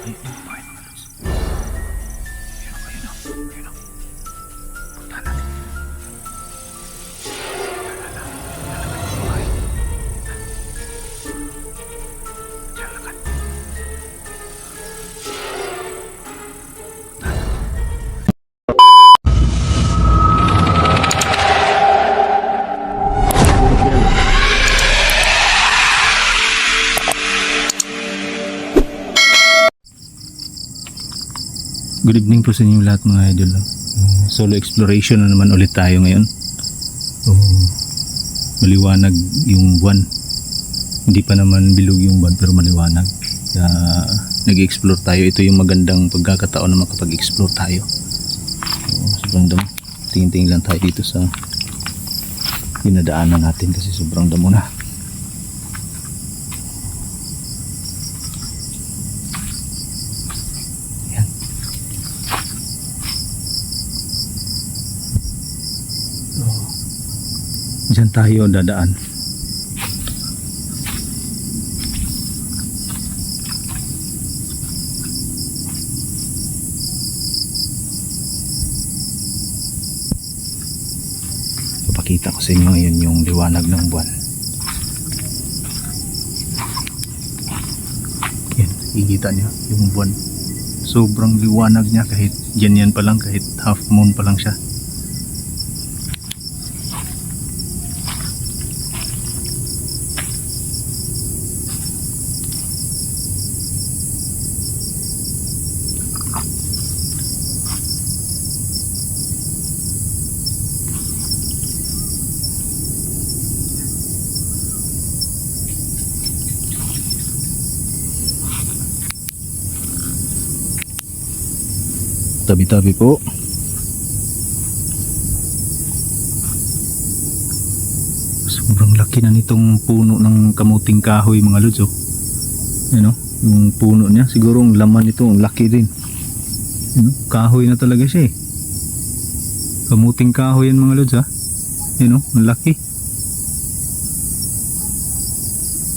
Ay, babae mga lods. Ayun o. Ayun o. Punta natin. Lalakad yung babae. Diyan lakad. Good evening po sa inyo lahat mga idol. Solo exploration na naman ulit tayo ngayon. Maliwanag yung buwan. Hindi pa naman bilog yung buwan pero maliwanag. Kaya nag-explore tayo. Ito yung magandang pagkakataon na makapag-explore tayo. Sobrang damo. Tingin-tingin lang tayo dito sa dinadaanan natin kasi sobrang damo na. Diyan tayo dadaan. Papakita ko sa inyo ngayon yung liwanag ng buwan. Yan, ikikita niyo yung buwan. Sobrang liwanag niya kahit yan pa lang, kahit half moon pa lang siya. Tabi-tabi po. Sobrang laki na nitong puno ng kamuting kahoy mga lods. Ano? Yung puno niya siguro ang laman nito ang laki din. Ano? Kahoy na talaga siya eh. Kamuting kahoy yan mga lods ha. Ano? Ang laki.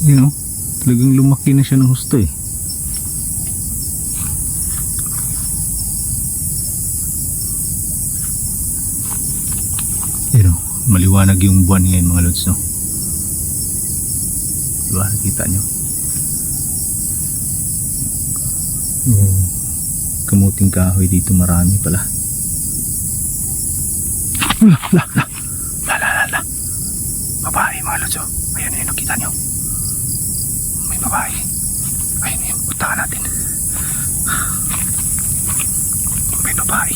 Ano? Talagang lumaki na siya ng husto eh. Maliwanag yung buwan ngayon mga lods, no? Diba? Nakita nyo? Kamuting kahoy dito marami pala. La. Babae mga lods, oh. Ayun, nakita nyo? May babae. Ayun, puntahan natin. May babae.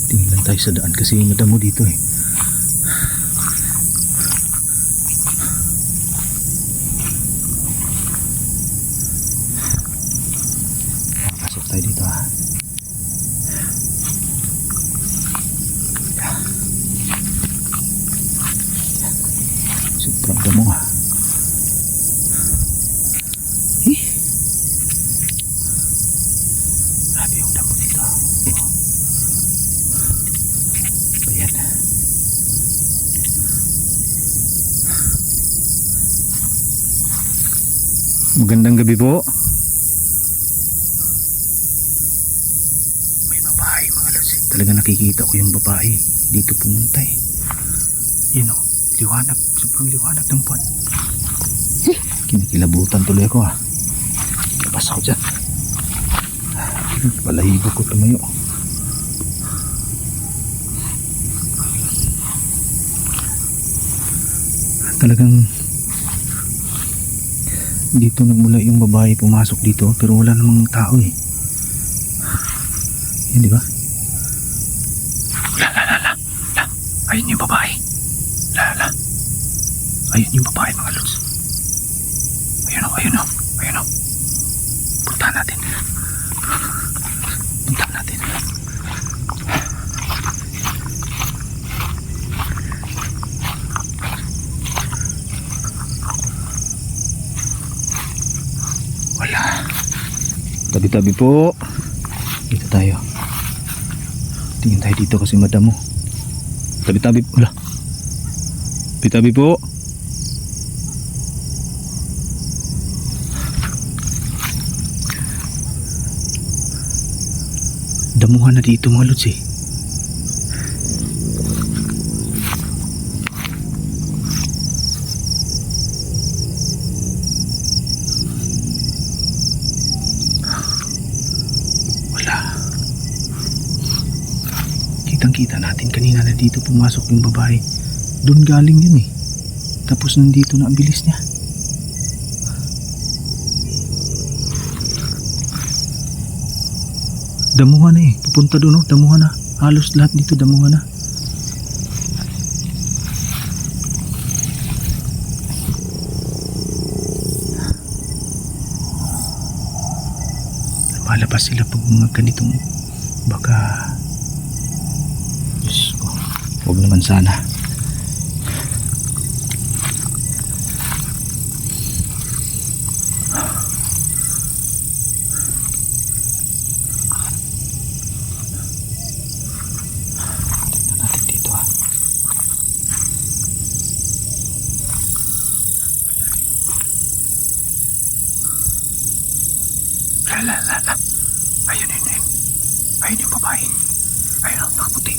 Tingnan tayo sa daan kasi madamo dito eh. Pasok tayo dito ha. Sobrang damo ha. Grabe yung damo dito. Magandang gabi po. May babae mga lods. Talaga nakikita ko yung babae dito pumunta eh. Yan o, liwanag. Sobrang liwanag ng buwan. Kinikilabutan tuloy ako ha. Labas ako dyan. Balahibo ko tumayo. Talagang dito nagmula yung babae pumasok dito pero wala namang tao eh. Yan diba? La. Ayun yung babae. La. Ayun yung babae mga lods. Ayun o. Puntahan natin. Wala. Tabi-tabi po. Dito tayo. Tingin tayo dito kasi madamo. Tabi-tabi. Wala. Tabi-tabi po. Damuhan na dito mga lods eh. Wala. Kitang-kita natin kanina na dito pumasok yung babae. Doon galing yun eh. Tapos nandito na ang bilis niya. Damuhan na eh. Pupunta doon, oh. Damuhan na. Halos lahat dito damuhan na. Lumalabas sila pag mga ganitong baka Diyos ko. Huwag naman sana. La. Ayun. Ayun yung babae. Ayun ang nakaputi.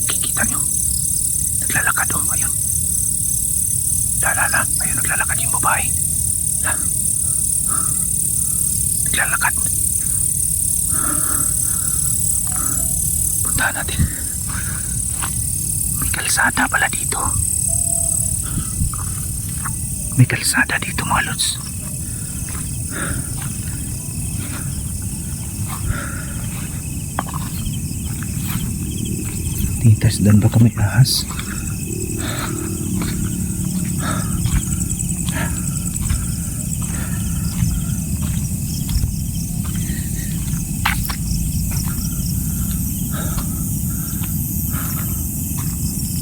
Kikita nyo. Naglalakad oh. Ayun. La. Ayun naglalakad yung babae. Naglalakad. Puntahan natin. May kalsada pala dito. May kalsada dito mga lods. Titas dan baka may ahas.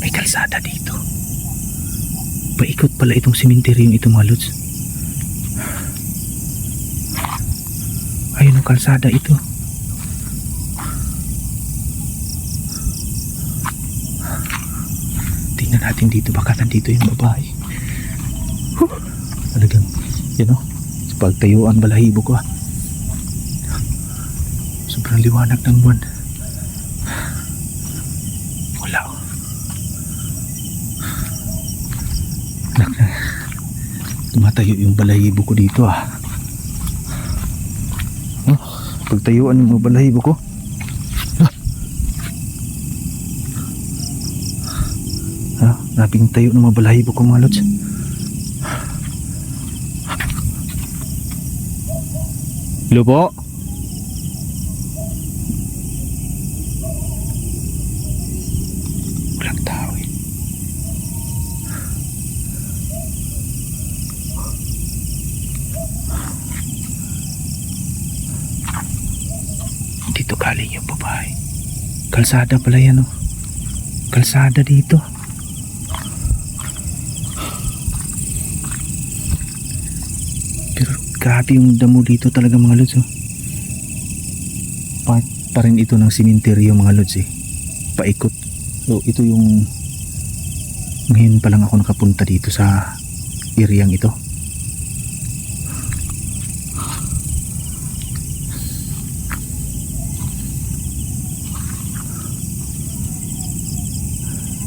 May kalsada dito. Paikot pala itong simenteryong ito mga lods. Ayun ang kalsada ito. Tingnan natin dito baka nandito yung babae. Talagang yan o, sa pagtayuan balahibo ko sobrang liwanag ng buwan. Wala o. Tumatayo yung balahibo ko dito pagtayuan yung mga balahibo ko. Naping tayo ng mga balahibo ko mga lods. Hello po. Walang tao eh. Dito galing yung babae. Kalsada pala yan oh. Kalsada dito. Grabe yung damo dito talaga mga lods Part pa rin ito ng simenteryo mga lods Paikot. So ito yung ngayon pa lang ako nakapunta dito sa areang ito.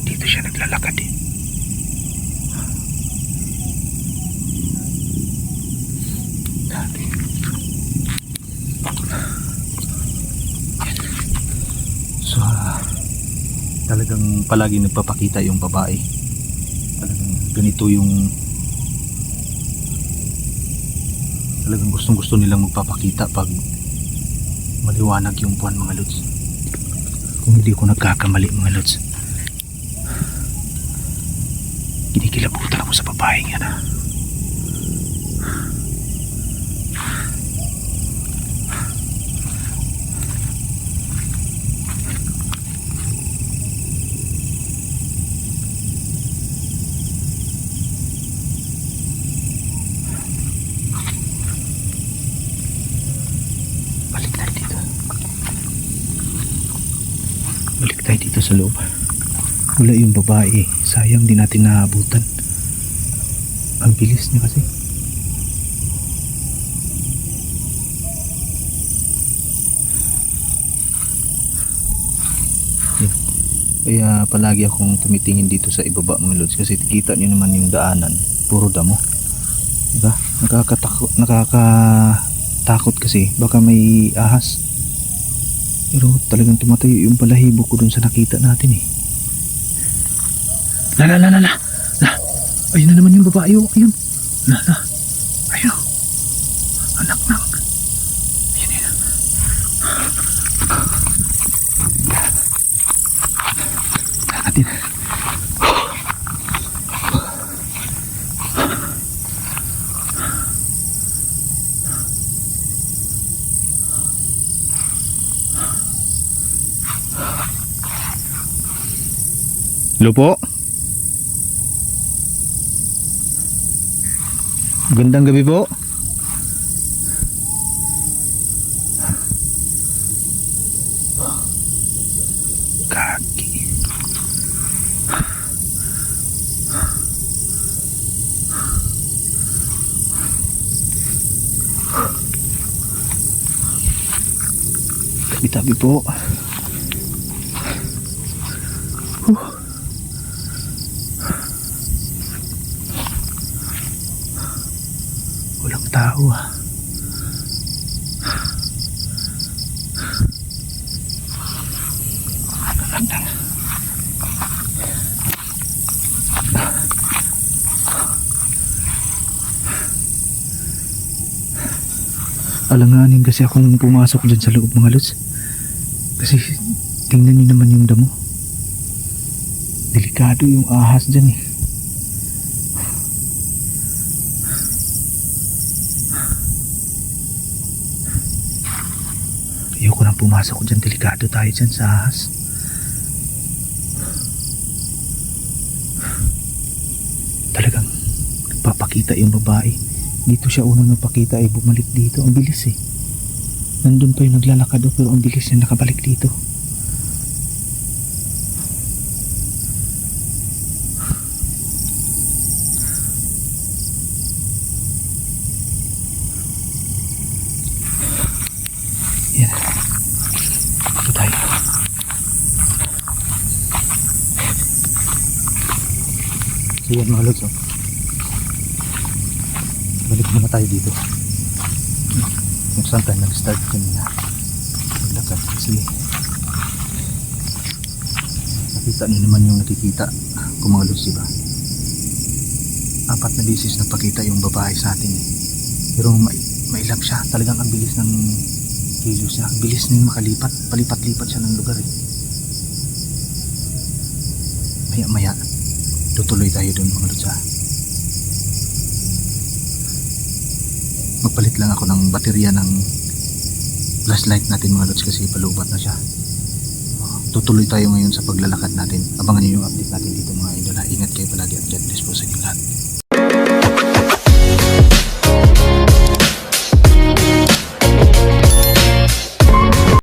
Dito siya naglalakad So talagang palagi nagpapakita yung babae. Talagang ganito yung talagang gustong gusto nilang magpapakita pag maliwanag yung buwan mga lods. Kung hindi ko nagkakamali mga lods, kinikilabutan ako sa babaeng yan Balik tayo dito sa loob. Wala yung babae. Sayang di natin naabutan. Ang bilis niya kasi. Yan. Kaya palagi akong tumitingin dito sa ibaba mga lods kasi kita niyo naman yung daanan. Puro damo. Diba? Nakakatakot kasi baka may ahas. Pero talagang tumatayo yung balahibo ko dun sa nakita natin eh. La. Ayun na naman yung babae oh. Ayun. La. Ayun oh. Anak ng. Ayun. Atin. Lupo. Gandang gabi po. Kaki. Tabi-tabi po. Walang tao ah. Alanganin kasi akong pumasok dyan sa loob mga lods. Kasi tingnan niyo naman yung damo. Delikado yung ahas dyan eh. Ayoko nang pumasok dyan. Delikado tayo dyan sa ahas. Talagang nagpapakita yung babae. Dito siya unang nagpakita ay bumalik dito. Ang bilis eh. Nandun pa yung naglalakad pero ang bilis niya nakabalik dito. Yan. Ito tayo. So yan mga lods oh. Balik muna tayo dito. Kung saan tayo nag-start kanina maglakad kasi nakita niyo naman yung nakikita kung mga lods diba. 4 na beses napakita yung babae sa atin eh. Pero mailang siya. Talagang ang bilis ng kilos niya. Ang bilis niya makalipat. Palipat-lipat siya ng lugar eh. Maya-maya tutuloy tayo dun mga lods ha. Magpalit lang ako ng baterya ng flashlight natin mga lods kasi palubat na siya. Tutuloy tayo ngayon sa paglalakad natin. Abangan niyo yung update natin dito mga idol. Ingat kayo palagi at God bless po sa inyo lahat.